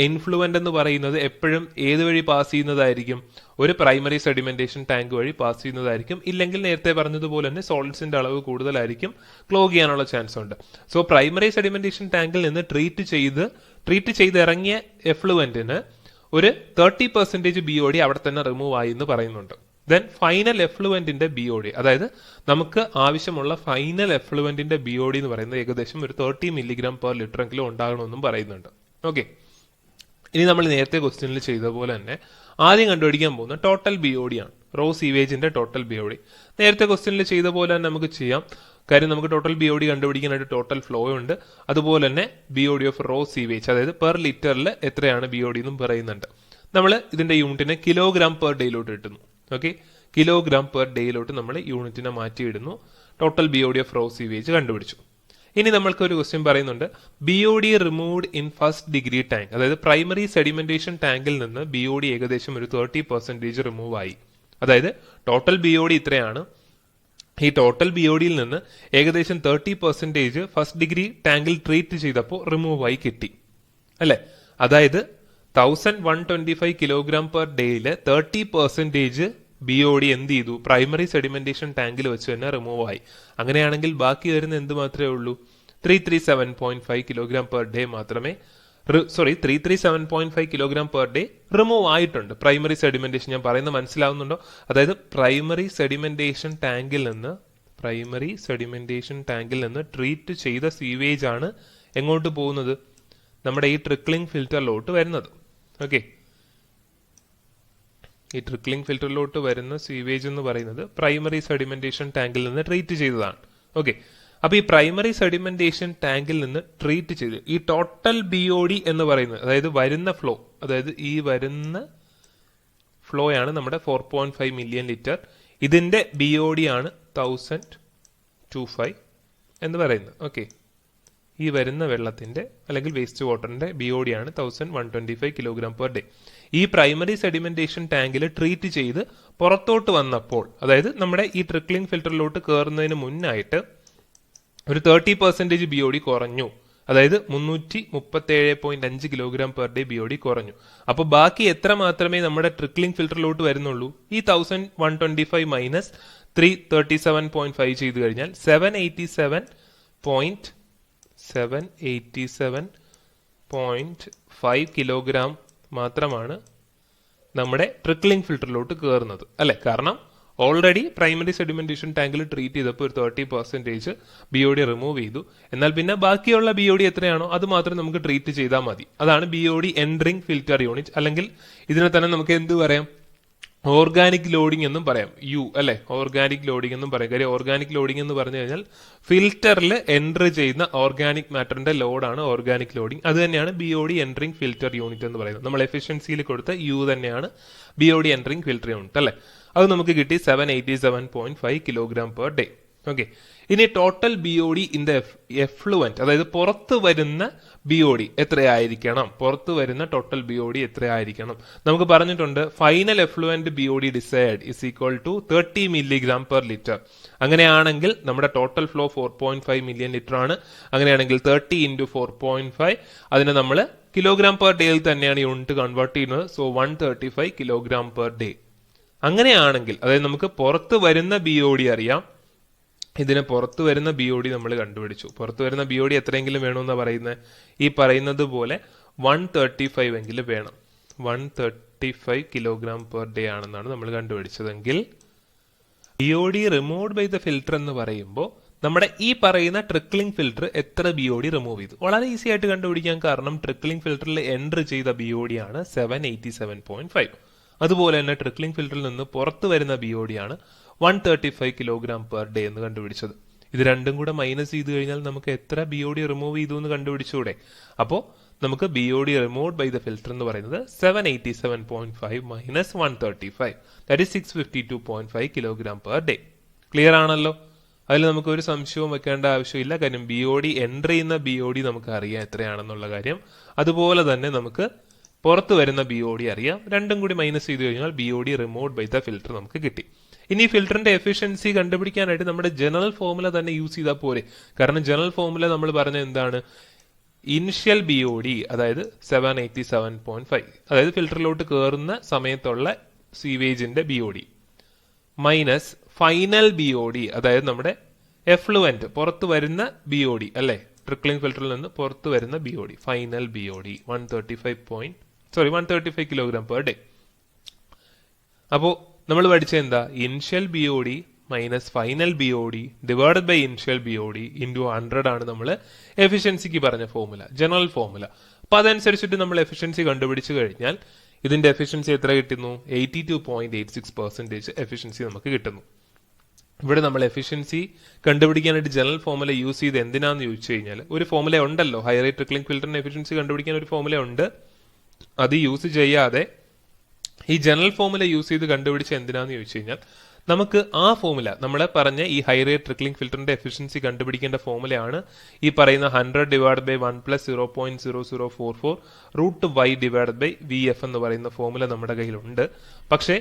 ഇൻഫ്ലുവൻ്റ് എന്ന് പറയുന്നത് എപ്പോഴും ഏത് വഴി പാസ് ചെയ്യുന്നതായിരിക്കും? ഒരു പ്രൈമറി സെഡിമെന്റേഷൻ ടാങ്ക് വഴി പാസ് ചെയ്യുന്നതായിരിക്കും. ഇല്ലെങ്കിൽ നേരത്തെ പറഞ്ഞതുപോലെ തന്നെ സോളിഡ്സിന്റെ അളവ് കൂടുതലായിരിക്കും, ക്ലോഗ് ചെയ്യാനുള്ള ചാൻസ് ഉണ്ട്. സോ പ്രൈമറി സെഡിമെന്റേഷൻ ടാങ്കിൽ നിന്ന് ട്രീറ്റ് ചെയ്ത് ഇറങ്ങിയ എഫ്ലുവന്റിന് ഒരു 30% BOD അവിടെ തന്നെ റിമൂവ് ആയി എന്ന് പറയുന്നുണ്ട്. ദെൻ ഫൈനൽ എഫ്ലുവന്റിന്റെ BOD, അതായത് നമുക്ക് ആവശ്യമുള്ള ഫൈനൽ എഫ്ലുവന്റിന്റെ BOD എന്ന് പറയുന്നത് ഏകദേശം ഒരു 30 mg/L എങ്കിലും ഉണ്ടാകണമെന്നും പറയുന്നുണ്ട്. ഓക്കെ, ഇനി നമ്മൾ നേരത്തെ ക്വസ്റ്റ്യനിൽ ചെയ്ത പോലെ തന്നെ ആദ്യം കണ്ടുപിടിക്കാൻ പോകുന്ന ടോട്ടൽ BOD ആണ്, റോ സീവേജിന്റെ ടോട്ടൽ BOD. നേരത്തെ ക്വസ്റ്റ്യനിൽ ചെയ്ത പോലെ തന്നെ നമുക്ക് ചെയ്യാം. കാര്യം നമുക്ക് ടോട്ടൽ BOD കണ്ടുപിടിക്കാനായിട്ട് ടോട്ടൽ ഫ്ലോ ഉണ്ട്, അതുപോലെ തന്നെ BOD ഓഫ് റോ സീവേജ്, അതായത് പെർ ലിറ്ററിൽ എത്രയാണ് BOD എന്നും പറയുന്നുണ്ട്. നമ്മൾ ഇതിന്റെ യൂണിറ്റിനെ kg/day ഇട്ടുന്നു. ഓക്കെ, kg/day നമ്മൾ യൂണിറ്റിനെ മാറ്റിയിടുന്നു. Total BOD of raw sewage കണ്ടുപിടിച്ചു. ഇനി നമ്മൾക്ക് ഒരു ക്വസ്റ്റ്യൻ പറയുന്നുണ്ട്, BOD removed in first degree tank, അതായത് പ്രൈമറി സെഡിമെന്റേഷൻ ടാങ്കിൽ നിന്ന് BOD ഏകദേശം ഒരു 30% റിമൂവ് ആയി. അതായത് ടോട്ടൽ BOD ഇത്രയാണ്. ഈ ടോട്ടൽ BODയിൽ നിന്ന് ഏകദേശം 30% ഫസ്റ്റ് ഡിഗ്രി ടാങ്കിൽ ട്രീറ്റ് ചെയ്തപ്പോൾ റിമൂവ് ആയി കിട്ടി അല്ലെ. അതായത് 1125 kg/day 30% BOD എന്ത് ചെയ്തു? പ്രൈമറി സെഡിമെന്റേഷൻ ടാങ്കിൽ വെച്ച് തന്നെ റിമൂവ് ആയി. അങ്ങനെയാണെങ്കിൽ ബാക്കി വരുന്ന എന്ത് മാത്രമേ ഉള്ളൂ? 337.5 kg/day മാത്രമേ 337.5 kg/day റിമൂവ് ആയിട്ടുണ്ട്. പ്രൈമറി സെഡിമെന്റേഷൻ, ഞാൻ പറയുന്നത് മനസ്സിലാവുന്നുണ്ടോ? അതായത് പ്രൈമറി സെഡിമെന്റേഷൻ ടാങ്കിൽ നിന്ന് ട്രീറ്റ് ചെയ്ത സീവേജ് ആണ് എങ്ങോട്ട് പോകുന്നത്? നമ്മുടെ ഈ ട്രിക്ലിംഗ് ഫിൽറ്ററിലോട്ട് വരുന്നത്. ഓക്കെ, ഈ ട്രിക്ലിംഗ് ഫിൽറ്ററിലോട്ട് വരുന്ന സീവേജ് എന്ന് പറയുന്നത് പ്രൈമറി സെഡിമെന്റേഷൻ ടാങ്കിൽ നിന്ന് ട്രീറ്റ് ചെയ്തതാണ്. ഓക്കെ, അപ്പൊ ഈ പ്രൈമറി സെഡിമെന്റേഷൻ ടാങ്കിൽ നിന്ന് ട്രീറ്റ് ചെയ്ത് ഈ ടോട്ടൽ BOD എന്ന് പറയുന്നത്, അതായത് വരുന്ന ഫ്ലോ, അതായത് ഈ വരുന്ന ഫ്ലോ ആണ് നമ്മുടെ 4.5 മില്യൺ ലിറ്റർ. ഇതിന്റെ BOD ആണ് 1025 എന്ന് പറയുന്നത്. ഓക്കെ, ഈ വരുന്ന വെള്ളത്തിന്റെ അല്ലെങ്കിൽ വേസ്റ്റ് വാട്ടറിന്റെ BOD ആണ് 1125 kg/day. ഈ പ്രൈമറി സെഡിമെന്റേഷൻ ടാങ്കിൽ ട്രീറ്റ് ചെയ്ത് പുറത്തോട്ട് വന്നപ്പോൾ, അതായത് നമ്മുടെ ഈ ട്രിക്ലിംഗ് ഫിൽറ്ററിലോട്ട് കയറുന്നതിന് മുന്നായിട്ട് ഒരു 30% BOD കുറഞ്ഞു. അതായത് 337.5 kg/day BOD കുറഞ്ഞു. അപ്പോൾ ബാക്കി എത്ര മാത്രമേ നമ്മുടെ ട്രിക്ലിംഗ് ഫിൽറ്ററിലോട്ട് വരുന്നുള്ളൂ? ഈ 1125 മൈനസ് 337.5 ചെയ്ത് കഴിഞ്ഞാൽ 787.5 കിലോഗ്രാം മാത്രമാണ് നമ്മുടെ ട്രിക്ലിംഗ് ഫിൽറ്ററിലോട്ട് കയറുന്നത് അല്ലെ. കാരണം ഓൾറെഡി പ്രൈമറി സെഡിമെന്റേഷൻ ടാങ്കിൽ ട്രീറ്റ് ചെയ്തപ്പോൾ ഒരു 30% BOD റിമൂവ് ചെയ്തു. എന്നാൽ പിന്നെ ബാക്കിയുള്ള BOD എത്രയാണോ അത് മാത്രം നമുക്ക് ട്രീറ്റ് ചെയ്താൽ മതി. അതാണ് BOD എൻട്രിംഗ് ഫിൽറ്റർ യൂണിറ്റ്, അല്ലെങ്കിൽ ഇതിനെ തന്നെ നമുക്ക് എന്ത് പറയാം? ഓർഗാനിക് ലോഡിംഗ് എന്നും പറയാം. അല്ലെ, ഓർഗാനിക് ലോഡിംഗ് എന്നും പറയാം. കാര്യം ഓർഗാനിക് ലോഡിംഗ് എന്ന് പറഞ്ഞു കഴിഞ്ഞാൽ ഫിൽറ്ററിൽ എൻട്രി ചെയ്യുന്ന ഓർഗാനിക് മാറ്ററിന്റെ ലോഡാണ് ഓർഗാനിക് ലോഡിംഗ്. അത് തന്നെയാണ് BOD എൻട്രിംഗ് ഫിൽറ്റർ യൂണിറ്റ് എന്ന് പറയുന്നത്. നമ്മൾ എഫിഷ്യൻസിയിൽ കൊടുത്ത തന്നെയാണ് BOD എൻട്രിംഗ് ഫിൽറ്റർ യൂണിറ്റ് അല്ലെ. അത് നമുക്ക് കിട്ടി 787.5 kg/day. ഓക്കെ, ഇനി total BOD in the effluent, അതായത് പുറത്ത് വരുന്ന BOD എത്രയായിരിക്കണം? പുറത്ത് വരുന്ന ടോട്ടൽ BOD എത്രയായിരിക്കണം? നമുക്ക് പറഞ്ഞിട്ടുണ്ട് final effluent BOD desired is equal to 30 mg/L. അങ്ങനെയാണെങ്കിൽ നമ്മുടെ ടോട്ടൽ ഫ്ലോ 4.5 മില്യൺ ലിറ്റർ ആണ്. അങ്ങനെയാണെങ്കിൽ 30 × 4.5, അതിനെ നമ്മൾ kg/day തന്നെയാണ് യൂണിറ്റ് കൺവേർട്ട് ചെയ്യുന്നത്. So 135 kg/day. അങ്ങനെയാണെങ്കിൽ, അതായത് നമുക്ക് പുറത്ത് വരുന്ന BOD അറിയാം, ഇതിന് പുറത്തു വരുന്ന BOD നമ്മൾ കണ്ടുപിടിച്ചു. പുറത്തു വരുന്ന BOD എത്രയെങ്കിലും വേണമെന്നാ പറയുന്നത്? ഈ പറയുന്നത് പോലെ 135 എങ്കിലും വേണം. 135 kg/day ആണെന്നാണ് നമ്മൾ കണ്ടുപിടിച്ചതെങ്കിൽ BOD removed by the filter എന്ന് പറയുമ്പോൾ നമ്മുടെ ഈ പറയുന്ന ട്രിക്ലിംഗ് ഫിൽറ്റർ എത്ര BOD റിമൂവ് ചെയ്തു? വളരെ ഈസി ആയിട്ട് കണ്ടുപിടിക്കാൻ. കാരണം ട്രിക്ലിംഗ് ഫിൽറ്ററിൽ എൻട്രി ചെയ്ത BOD ആണ് 787.5. അതുപോലെ തന്നെ ട്രിക്ലിംഗ് ഫിൽറ്ററിൽ നിന്ന് പുറത്തു വരുന്ന BOD ആണ് 135 kg/day എന്ന് കണ്ടുപിടിച്ചത്. ഇത് രണ്ടും കൂടെ മൈനസ് ചെയ്ത് കഴിഞ്ഞാൽ നമുക്ക് എത്ര BOD റിമൂവ് ചെയ്തു എന്ന് കണ്ടുപിടിച്ചൂടെ? അപ്പോൾ നമുക്ക് BOD removed by the filter എന്ന് പറയുന്നത് 787.5 minus 135, that is 652.5 kg/day. Clear ആണല്ലോ? അതിൽ നമുക്ക് ഒരു സംശയവും വെക്കേണ്ട ആവശ്യമില്ല. കാര്യം BOD എൻട്രി ചെയ്യുന്ന BOD നമുക്ക് അറിയാം എത്രയാണെന്നുള്ള കാര്യം. അതുപോലെ തന്നെ നമുക്ക് പുറത്ത് വരുന്ന BOD അറിയാം. രണ്ടും കൂടി മൈനസ് ചെയ്ത് കഴിഞ്ഞാൽ BOD removed by the filter നമുക്ക് കിട്ടി. ഇനി ഫിൽറ്ററിന്റെ എഫിഷ്യൻസി കണ്ടുപിടിക്കാനായിട്ട് നമ്മുടെ ജനറൽ ഫോർമുല തന്നെ യൂസ് ചെയ്താൽ പോരെ. കാരണം ജനറൽ ഫോർമുല നമ്മൾ പറഞ്ഞ എന്താണ്? ഇനിഷ്യൽ ബി ഒ ഡി അതായത് 787.5 അതായത് ഫിൽറ്ററിലോട്ട് കയറുന്ന സമയത്തുള്ള സീവേജിന്റെ B O D minus final B O D അതായത് നമ്മുടെ എഫ്ലുവന്റ് പുറത്തു വരുന്ന ബി ഒ ഡി അല്ലെ, ട്രിക്ലിംഗ് ഫിൽറ്ററിൽ നിന്ന് പുറത്തു വരുന്ന B O D, final B O D 135 kilogram per day. അപ്പോ നമ്മൾ പഠിച്ച എന്താ, initial B O D minus final B O D divided by initial B O D into 100 ആണ് നമ്മൾ എഫിഷ്യൻസിക്ക് പറഞ്ഞ ഫോർമുല, ജനറൽ ഫോർമുല. അപ്പൊ അതനുസരിച്ചിട്ട് നമ്മൾ എഫിഷ്യൻസി കണ്ടുപിടിച്ചു കഴിഞ്ഞാൽ ഇതിന്റെ എഫിഷ്യൻസി എത്ര കിട്ടുന്നു, 82.86% എഫിഷ്യൻസി നമുക്ക് കിട്ടുന്നു. ഇവിടെ നമ്മൾ എഫിഷ്യൻസി കണ്ടുപിടിക്കാനായിട്ട് ജനറൽ ഫോർമുല യൂസ് ചെയ്ത് എന്തിനാന്ന് ചോദിച്ചു കഴിഞ്ഞാൽ, ഒരു ഫോർമുല ഉണ്ടല്ലോ, ഹൈ റേറ്റ് ട്രിക്ലിംഗ് ഫിൽറ്ററിന്റെ എഫിഷ്യൻസി കണ്ടുപിടിക്കാൻ ഒരു ഫോർമുല ഉണ്ട്. അത് യൂസ് ചെയ്യാതെ ഈ ജനറൽ ഫോർമുല യൂസ് ചെയ്ത് കണ്ടുപിടിച്ച എന്തിനാന്ന് ചോദിച്ചു കഴിഞ്ഞാൽ, നമുക്ക് ആ ഫോർമുല നമ്മൾ പറഞ്ഞ ഈ ഹൈ റേറ്റ് ട്രിക്ലിംഗ് ഫിൽറ്ററിന്റെ എഫിഷ്യൻസി കണ്ടുപിടിക്കേണ്ട ഫോർമുലയാണ് ഈ പറയുന്ന 100 divide by 1 plus 0.0044 root y divide by v f എന്ന് പറയുന്ന ഫോർമുല നമ്മുടെ കയ്യിലുണ്ട്. പക്ഷേ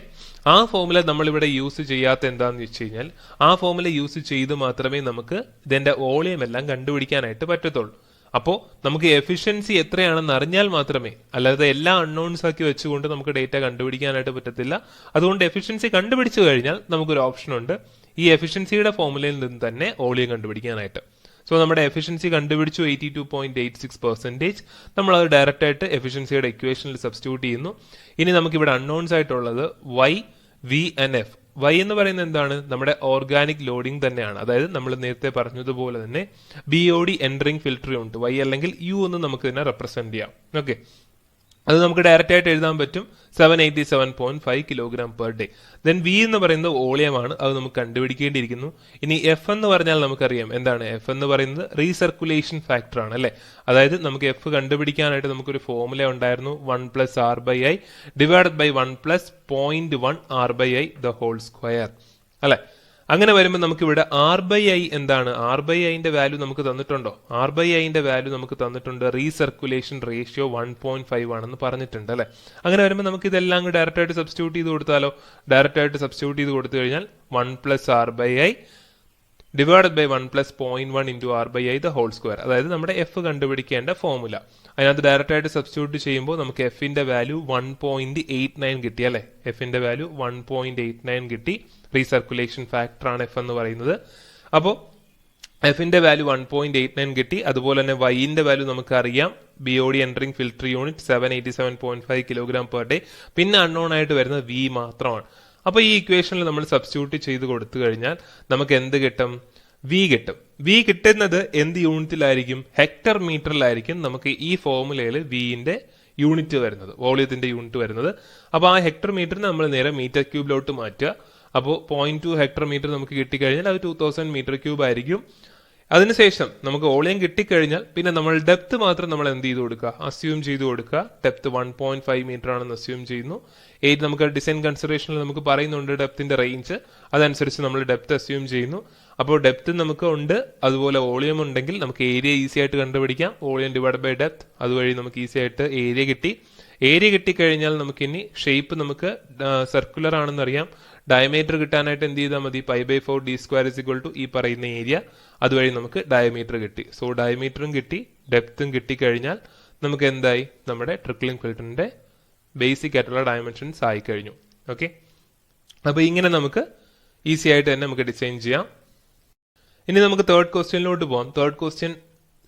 ആ ഫോർമുല നമ്മളിവിടെ യൂസ് ചെയ്യാത്ത എന്താണെന്ന് വെച്ച് കഴിഞ്ഞാൽ, ആ ഫോർമുല യൂസ് ചെയ്ത് മാത്രമേ നമുക്ക് ഇതിന്റെ വോളിയം എല്ലാം കണ്ടുപിടിക്കാനായിട്ട് പറ്റത്തുള്ളൂ. അപ്പോൾ നമുക്ക് എഫിഷ്യൻസി എത്രയാണെന്ന് അറിഞ്ഞാൽ മാത്രമേ, അല്ലാതെ എല്ലാ അൺനോൺസ് ആക്കി വെച്ചുകൊണ്ട് നമുക്ക് ഡേറ്റ കണ്ടുപിടിക്കാനായിട്ട് പറ്റത്തില്ല. അതുകൊണ്ട് എഫിഷ്യൻസി കണ്ടുപിടിച്ചു കഴിഞ്ഞാൽ നമുക്കൊരു ഓപ്ഷൻ ഉണ്ട്, ഈ എഫിഷ്യൻസിയുടെ ഫോർമുലയിൽ നിന്ന് തന്നെ വോളിയം കണ്ടുപിടിക്കാനായിട്ട്. സോ നമ്മുടെ എഫിഷ്യൻസി കണ്ടുപിടിച്ചു 82.86%. നമ്മൾ അത് ഡയറക്റ്റ് ആയിട്ട് എഫിഷ്യൻസിയുടെ ഇക്വേഷനിൽ സബ്സ്റ്റിറ്റ്യൂട്ട് ചെയ്യുന്നു. ഇനി നമുക്കിവിടെ അൺനോൺസ് ആയിട്ടുള്ളത് y, v and f. Y എന്ന് പറയുന്നത് എന്താണ്, നമ്മുടെ ഓർഗാനിക് ലോഡിംഗ് തന്നെയാണ്. അതായത് നമ്മൾ നേരത്തെ പറഞ്ഞതുപോലെ തന്നെ B O D entering filter unit, y അല്ലെങ്കിൽ യു എന്ന് നമുക്ക് ഇതിനെ റെപ്രസെന്റ് ചെയ്യാം. ഓക്കെ, അത് നമുക്ക് ഡയറക്റ്റ് ആയിട്ട് എഴുതാൻ പറ്റും, 787.5 kilogram per day. Then we എന്ന് പറയുന്നത് വോളിയമാണ്, അത് നമുക്ക് കണ്ടുപിടിക്കേണ്ടിയിരിക്കുന്നു. ഇനി എഫ് എന്ന് പറഞ്ഞാൽ നമുക്കറിയാം എന്താണ്, എഫ് എന്ന് പറയുന്നത് റീസർക്കുലേഷൻ ഫാക്ടർ ആണ് അല്ലെ. അതായത് നമുക്ക് എഫ് കണ്ടുപിടിക്കാനായിട്ട് നമുക്കൊരു ഫോർമുല ഉണ്ടായിരുന്നു, 1 plus R by I divided by 1 plus 0.1 r by I the whole square അല്ലെ. അങ്ങനെ വരുമ്പോൾ നമുക്ക് ഇവിടെ ആർ ബൈ ഐ എന്താണ്, ആർ ബൈ ഐന്റെ വാല്യൂ നമുക്ക് തന്നിട്ടുണ്ടോ, ആർ ബൈ ഐന്റെ വാല്യൂ നമുക്ക് തന്നിട്ടുണ്ട്, റീസർക്കുലേഷൻ റേഷ്യോ 1.5 ആണെന്ന് പറഞ്ഞിട്ടുണ്ട് അല്ലെ. അങ്ങനെ വരുമ്പോൾ നമുക്ക് ഇതെല്ലാം ഡയറക്റ്റ് ആയിട്ട് സബ്സ്റ്റിറ്റ്യൂട്ട് ചെയ്ത് കൊടുത്താലോ, ഡയറക്റ്റ് ആയിട്ട് സബ്സ്റ്റിറ്റ്യൂട്ട് ചെയ്ത് കൊടുത്തു കഴിഞ്ഞാൽ 1 plus R by I divided by 1 plus 0.1 into R by I the whole square, അതായത് നമ്മുടെ എഫ് കണ്ടുപിടിക്കേണ്ട ഫോർമുല. അതിനകത്ത് ഡയറക്റ്റ് ആയിട്ട് സബ്സ്റ്റിറ്റ്യൂട്ട് ചെയ്യുമ്പോൾ നമുക്ക് എഫിന്റെ വാല്യൂ 1.89 കിട്ടി അല്ലെ, എഫിന്റെ വാല്യൂ 1.89 കിട്ടി. റീസർക്കുലേഷൻ ഫാക്ടർ ആണ് എഫ് എന്ന് പറയുന്നത്. അപ്പോൾ എഫിന്റെ വാല്യൂ 1.89 കിട്ടി. അതുപോലെ തന്നെ വൈന്റെ വാല്യൂ നമുക്ക് അറിയാം, B O D entering filter unit 787.5 kilogram per day. പിന്നെ അൺനോൺ ആയിട്ട് വരുന്നത് വി മാത്രമാണ്. അപ്പൊ ഈ ഇക്വേഷനിൽ നമ്മൾ സബ്സ്റ്റിറ്റ്യൂട്ട് ചെയ്ത് കൊടുത്തു കഴിഞ്ഞാൽ നമുക്ക് എന്ത് കിട്ടും, വി കിട്ടും. വി കിട്ടുന്നത് എന്ത് യൂണിറ്റിലായിരിക്കും, ഹെക്ടർ മീറ്ററിലായിരിക്കും നമുക്ക് ഈ ഫോർമുലയിൽ വിന്റെ യൂണിറ്റ് വരുന്നത്, വോളിയത്തിന്റെ യൂണിറ്റ് വരുന്നത്. അപ്പൊ ആ ഹെക്ടർ മീറ്ററിന് നമ്മൾ നേരെ മീറ്റർ ക്യൂബിലോട്ട് മാറ്റുക. അപ്പോൾ 0.2 ഹെക്ടർ മീറ്റർ നമുക്ക് കിട്ടിക്കഴിഞ്ഞാൽ അത് 2000 മീറ്റർ ക്യൂബ് ആയിരിക്കും. അതിനുശേഷം നമുക്ക് വോളിയം കിട്ടിക്കഴിഞ്ഞാൽ പിന്നെ നമ്മൾ ഡെപ്ത് മാത്രം നമ്മൾ എന്ത് ചെയ്ത് കൊടുക്കുക, അസ്യൂം ചെയ്ത് കൊടുക്കുക. ഡെപ്ത് 1.5 മീറ്റർ ആണെന്ന് അസ്യൂം ചെയ്യുന്നു. നമുക്ക് ഡിസൈൻ കൺസിഡറേഷനിൽ നമുക്ക് പറയുന്നുണ്ട് ഡെപ്തിന്റെ റേഞ്ച്, അതനുസരിച്ച് നമ്മൾ ഡെപ്ത് അസ്യൂം ചെയ്യുന്നു. അപ്പോൾ ഡെപ്ത് നമുക്ക് ഉണ്ട്, അതുപോലെ വോളിയം ഉണ്ടെങ്കിൽ നമുക്ക് ഏരിയ ഈസി ആയിട്ട് കണ്ടുപിടിക്കാം. വോളിയം ഡിവൈഡ് ബൈ ഡെപ്ത്, അതുവഴി നമുക്ക് ഈസി ആയിട്ട് ഏരിയ കിട്ടി. ഏരിയ കിട്ടിക്കഴിഞ്ഞാൽ നമുക്ക് ഇനി ഷേപ്പ് നമുക്ക് സർക്കുലർ ആണെന്ന് അറിയാം. ഡയമീറ്റർ കിട്ടാനായിട്ട് എന്ത് ചെയ്താൽ മതി, π/4 d² = ഈ പറയുന്ന ഏരിയ, അതുവഴി നമുക്ക് ഡയമീറ്റർ കിട്ടി. സോ ഡയമീറ്ററും കിട്ടി, ഡെപ്തും കിട്ടിക്കഴിഞ്ഞാൽ നമുക്ക് എന്തായി, നമ്മുടെ ട്രിക്ലിംഗ് ഫിൽറ്ററിന്റെ ബേസിക് ആയിട്ടുള്ള ഡയമെൻഷൻസ് ആയി കഴിഞ്ഞു. ഓക്കെ, അപ്പൊ ഇങ്ങനെ നമുക്ക് ഈസി ആയിട്ട് തന്നെ നമുക്ക് ഡിസൈൻ ചെയ്യാം. ഇനി നമുക്ക് തേർഡ് ക്വസ്റ്റ്യനിലോട്ട് പോകാം. തേർഡ് ക്വസ്റ്റ്യൻ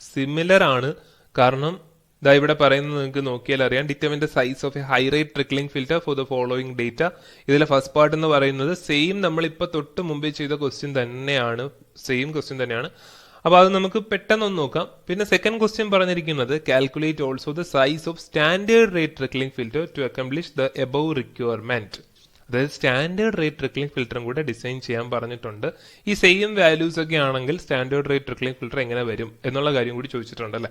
സിമിലർ ആണ്, കാരണം ഇതാ ഇവിടെ പറയുന്നത് നിങ്ങൾക്ക് നോക്കിയാൽ അറിയാം, determine the size of A high rate trickling filter for the following data. ഇതിലെ ഫസ്റ്റ് പാർട്ട് എന്ന് പറയുന്നത് സെയിം നമ്മളിപ്പോൾ തൊട്ട് മുമ്പേ ചെയ്ത ക്വസ്റ്റ്യൻ തന്നെയാണ്, സെയിം ക്വസ്റ്റ്യൻ തന്നെയാണ്. അപ്പൊ അത് നമുക്ക് പെട്ടെന്ന് നോക്കാം. പിന്നെ സെക്കൻഡ് ക്വസ്റ്റ്യൻ പറഞ്ഞിരിക്കുന്നത് calculate also the size of standard rate trickling filter to accomplish the above requirement. അതായത് സ്റ്റാൻഡേർഡ് റേറ്റ് ട്രിക്ലിംഗ് ഫിൽറ്ററും കൂടെ ഡിസൈൻ ചെയ്യാൻ പറഞ്ഞിട്ടുണ്ട്. ഈ സെയിം വാല്യൂസ് ഒക്കെ ആണെങ്കിൽ സ്റ്റാൻഡേർഡ് റേറ്റ് ട്രിക്ലിംഗ് ഫിൽറ്റർ എങ്ങനെ വരും എന്നുള്ള കാര്യം കൂടി ചോദിച്ചിട്ടുണ്ടല്ലേ.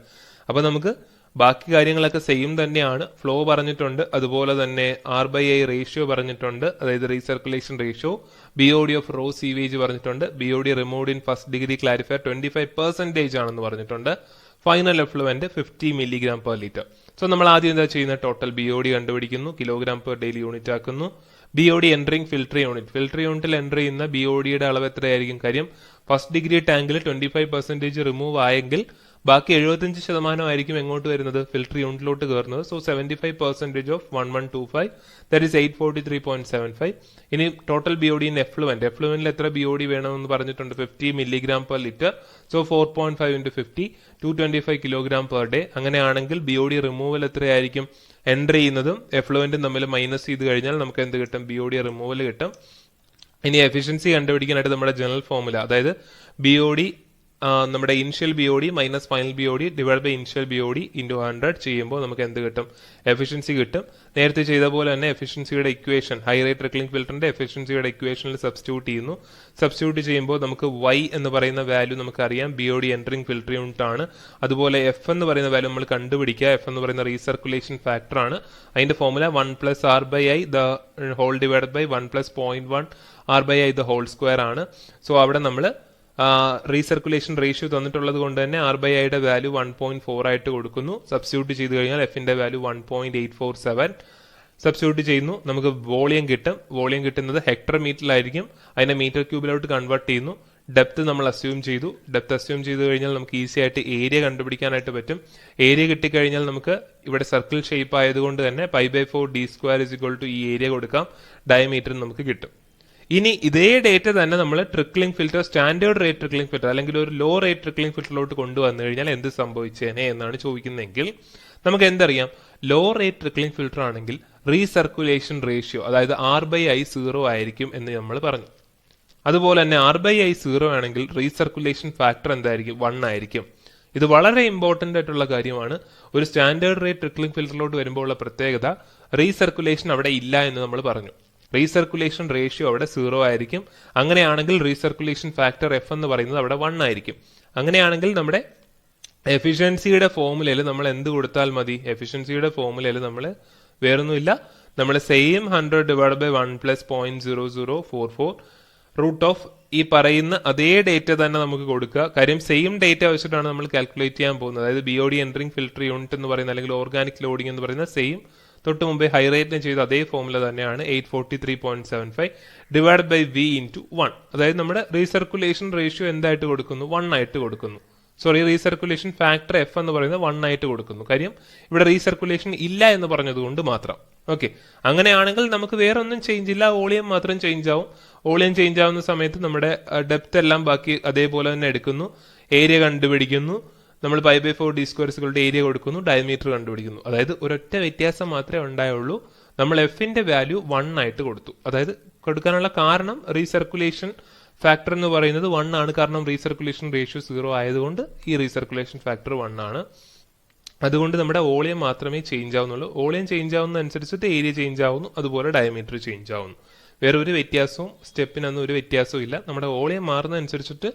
അപ്പൊ നമുക്ക് ബാക്കി കാര്യങ്ങളൊക്കെ സെയിം തന്നെയാണ്. ഫ്ലോ പറഞ്ഞിട്ടുണ്ട്, അതുപോലെ തന്നെ R/I റേഷ്യോ പറഞ്ഞിട്ടുണ്ട്, അതായത് recirculation ratio, BOD of raw sewage പറഞ്ഞിട്ടുണ്ട്, BOD removed in first degree clarifier 25% ആണെന്ന് പറഞ്ഞിട്ടുണ്ട്. Final effluent 50 mg/L. സോ നമ്മൾ ആദ്യം എന്താ ചെയ്യുന്നത്, ടോട്ടൽ BOD കണ്ടുപിടിക്കുന്നു, കിലോഗ്രാം പെർ ഡെയിലി യൂണിറ്റ് ആക്കുന്നു. BOD എൻട്രിങ് ഫിൽറ്റർ യൂണിറ്റിൽ എൻ്റർ ചെയ്യുന്ന BODയുടെ അളവ് എത്രയായിരിക്കും? കാര്യം ഫസ്റ്റ് ഡിഗ്രി ടാങ്കിൽ 25% റിമൂവ് ആയെങ്കിൽ ബാക്കി 75% ആയിരിക്കും എങ്ങോട്ട് വരുന്നത്, ഫിൽട്ടർ യൂണിറ്റിലോട്ട് കയറുന്നത്. So 75% of 1125 that is 843.75. ഇനി ടോട്ടൽ BOD ഇൻ എഫ്ലുവന്റിൽ എത്ര BOD വേണമെന്ന് പറഞ്ഞിട്ടുണ്ട്, 50 milligram per liter. So 4.5 into 50 225 kilogram per day. അങ്ങനെയാണെങ്കിൽ BOD റിമൂവൽ എത്രയായിരിക്കും, എൻട്രി ചെയ്യുന്നതും എഫ്ലുവന്റും തമ്മിൽ മൈനസ് ചെയ്ത് കഴിഞ്ഞാൽ നമുക്ക് എന്ത് കിട്ടും, BOD റിമൂവൽ കിട്ടും. ഇനി എഫിഷ്യൻസി കണ്ടുപിടിക്കാനായിട്ട് നമ്മുടെ ജനറൽ ഫോർമുല, അതായത് BOD നമ്മുടെ initial BOD minus final BOD divide by initial BOD into 100 ചെയ്യുമ്പോൾ നമുക്ക് എന്ത് കിട്ടും, എഫിഷ്യൻസി കിട്ടും. നേരത്തെ ചെയ്ത പോലെ തന്നെ എഫിഷ്യൻസിയുടെ ഇക്വേഷൻ, ഹൈ റേറ്റ് ട്രിക്ലിംഗ് ഫിൽറ്ററിന്റെ എഫിഷ്യൻസിയുടെ ഇക്വേഷനിൽ സബ്സ്റ്റിറ്റ്യൂട്ട് ചെയ്യുന്നു. സബ്സ്റ്റിറ്റ്യൂട്ട് ചെയ്യുമ്പോൾ നമുക്ക് Y എന്ന് പറയുന്ന വാല്യൂ നമുക്കറിയാം, BOD എൻട്രിംഗ് ഫിൽറ്റർ യൂണിറ്റ് ആണ്. അതുപോലെ F എന്ന് പറയുന്ന വാല്യൂ നമ്മൾ കണ്ടുപിടിക്കുക, F എന്ന് പറയുന്ന റീസർക്കുലേഷൻ ഫാക്ടർ ആണ്. അതിന്റെ formula 1 + R/I the whole divide by 1 + 0.1 R/I the whole square ആണ്. സോ അവിടെ നമ്മൾ റീസർക്കുലേഷൻ റേഷ്യോ തന്നിട്ടുള്ളത് കൊണ്ട് തന്നെ R/Iയുടെ വാല്യൂ 1.4 ആയിട്ട് കൊടുക്കുന്നു. സബ്സ്റ്റിറ്റ്യൂട്ട് ചെയ്ത് കഴിഞ്ഞാൽ എഫിന്റെ വാല്യൂ 1.847 സബ്സ്റ്റിറ്റ്യൂട്ട് ചെയ്യുന്നു. നമുക്ക് വോളിയം കിട്ടും. വോളിയം കിട്ടുന്നത് ഹെക്ടർ മീറ്ററിലായിരിക്കും. അതിനെ മീറ്റർ ക്യൂബിലോട്ട് കൺവേർട്ട് ചെയ്യുന്നു. ഡെപ്ത് നമ്മൾ അസ്യൂം ചെയ്തു. ഡെപ്ത് അസ്യൂം ചെയ്ത് കഴിഞ്ഞാൽ നമുക്ക് ഈസി ആയിട്ട് ഏരിയ കണ്ടുപിടിക്കാനായിട്ട് പറ്റും. ഏരിയ കിട്ടിക്കഴിഞ്ഞാൽ നമുക്ക് ഇവിടെ സർക്കിൾ ഷേപ്പ് ആയതുകൊണ്ട് തന്നെ π/4 d² ഈ ഏരിയ കൊടുക്കാം. ഡയമീറ്റർ നമുക്ക് കിട്ടും. ഇനി ഇതേ ഡേറ്റ തന്നെ നമ്മൾ trickling filter, standard rate trickling filter അല്ലെങ്കിൽ ഒരു ലോ റേറ്റ് ട്രിക്ലിംഗ് ഫിൽറ്ററിലോട്ട് കൊണ്ടുവന്നു കഴിഞ്ഞാൽ എന്ത് സംഭവിച്ചേനെ എന്നാണ് ചോദിക്കുന്നതെങ്കിൽ നമുക്ക് എന്തറിയാം, ലോ റേറ്റ് ട്രിക്ലിംഗ് ഫിൽറ്റർ ആണെങ്കിൽ റീസർക്കുലേഷൻ റേഷ്യോ അതായത് R/I 0 ആയിരിക്കും എന്ന് നമ്മൾ പറഞ്ഞു. അതുപോലെ തന്നെ R/I 0 ആണെങ്കിൽ റീസർക്കുലേഷൻ ഫാക്ടർ എന്തായിരിക്കും, 1 ആയിരിക്കും. ഇത് വളരെ ഇമ്പോർട്ടന്റ് ആയിട്ടുള്ള കാര്യമാണ്. ഒരു സ്റ്റാൻഡേർഡ് റേറ്റ് ട്രിക്ലിംഗ് ഫിൽറ്ററിലോട്ട് വരുമ്പോൾ ഉള്ള പ്രത്യേകത, റീസർക്കുലേഷൻ അവിടെ ഇല്ല എന്ന് നമ്മൾ പറഞ്ഞു. റീസർക്കുലേഷൻ റേഷ്യോ അവിടെ 0 ആയിരിക്കും. അങ്ങനെയാണെങ്കിൽ റീസർക്കുലേഷൻ ഫാക്ടർ F എന്ന് പറയുന്നത് അവിടെ 1 ആയിരിക്കും. അങ്ങനെയാണെങ്കിൽ നമ്മുടെ എഫിഷ്യൻസിയുടെ ഫോർമുലയിൽ നമ്മൾ എന്ത് കൊടുത്താൽ മതി, എഫിഷ്യൻസിയുടെ ഫോർമുലയിൽ നമ്മൾ വേറൊന്നുമില്ല, നമ്മൾ same 100 divide by 1 + 0.0044 root of ഈ പറയുന്ന അതേ ഡേറ്റ തന്നെ നമുക്ക് കൊടുക്കുക. കാര്യം സെയിം ഡേറ്റ വെച്ചിട്ടാണ് നമ്മൾ കാൽക്കുലേറ്റ് ചെയ്യാൻ പോകുന്നത്. അതായത് BOD എൻട്രിംഗ് ഫിൽറ്റർ യൂണിറ്റ് എന്ന് പറയുന്ന അല്ലെങ്കിൽ ഓർഗാനിക് ലോഡിംഗ് എന്ന് പറയുന്ന സെയിം തൊട്ട് മുമ്പേ ഹൈ റേറ്റിന് ചെയ്ത അതേ ഫോർമുല തന്നെയാണ് 843.75 ഡിവൈഡ് ബൈ V ഇൻറ്റു 1. അതായത് നമ്മുടെ റീസർക്കുലേഷൻ റേഷ്യോ എന്തായിട്ട് കൊടുക്കുന്നു, 1 ആയിട്ട് കൊടുക്കുന്നു. സോറി, റീസർക്കുലേഷൻ ഫാക്ടർ F എന്ന് പറയുന്നത് 1 ആയിട്ട് കൊടുക്കുന്നു. കാര്യം ഇവിടെ റീസർക്കുലേഷൻ ഇല്ല എന്ന് പറഞ്ഞതുകൊണ്ട് മാത്രം. ഓക്കെ, അങ്ങനെയാണെങ്കിൽ നമുക്ക് വേറെ ഒന്നും ചേഞ്ച് ഇല്ല, വോളിയം മാത്രം ചേഞ്ച് ആവും. വോളിയം ചേഞ്ച് ആവുന്ന സമയത്ത് നമ്മുടെ ഡെപ്ത് എല്ലാം ബാക്കി അതേപോലെ തന്നെ എടുക്കുന്നു. ഏരിയ കണ്ടുപിടിക്കുന്നു. നമ്മൾ π/4 d² ഏരിയ കൊടുക്കുന്നു, ഡയമീറ്റർ കണ്ടുപിടിക്കുന്നു. അതായത് ഒരൊറ്റ വ്യത്യാസം മാത്രമേ ഉണ്ടായുള്ളൂ, നമ്മൾ എഫിന്റെ വാല്യൂ 1 ആയിട്ട് കൊടുത്തു. അതായത് കൊടുക്കാനുള്ള കാരണം റീസർക്കുലേഷൻ ഫാക്ടർ എന്ന് പറയുന്നത് 1 ആണ്. കാരണം റീസർക്കുലേഷൻ റേഷ്യോ 0 ആയതുകൊണ്ട് ഈ റീസർക്കുലേഷൻ ഫാക്ടർ 1 ആണ്. അതുകൊണ്ട് നമ്മുടെ വോളിയം മാത്രമേ ചേഞ്ച് ആവുന്നുള്ളൂ. വോളിയം ചേഞ്ച് ആവുന്ന അനുസരിച്ചിട്ട് ഏരിയ ചേഞ്ച് ആവുന്നു, അതുപോലെ ഡയമീറ്റർ ചേഞ്ച് ആവുന്നു. വേറെ ഒരു വ്യത്യാസവും സ്റ്റെപ്പിനൊന്നും ഒരു വ്യത്യാസവും ഇല്ല. നമ്മുടെ വോളിയം മാറുന്ന അനുസരിച്ചിട്ട്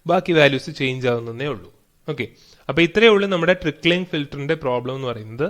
ബാക്കി വാല്യൂസ് ചേഞ്ച് ആവുന്നതേ ഉള്ളൂ. ഓക്കെ, അപ്പൊ ഇത്രയേ ഉള്ളൂ നമ്മുടെ ട്രിക്ലിംഗ് ഫിൽറ്ററിന്റെ പ്രോബ്ലം എന്ന് പറയുന്നത്.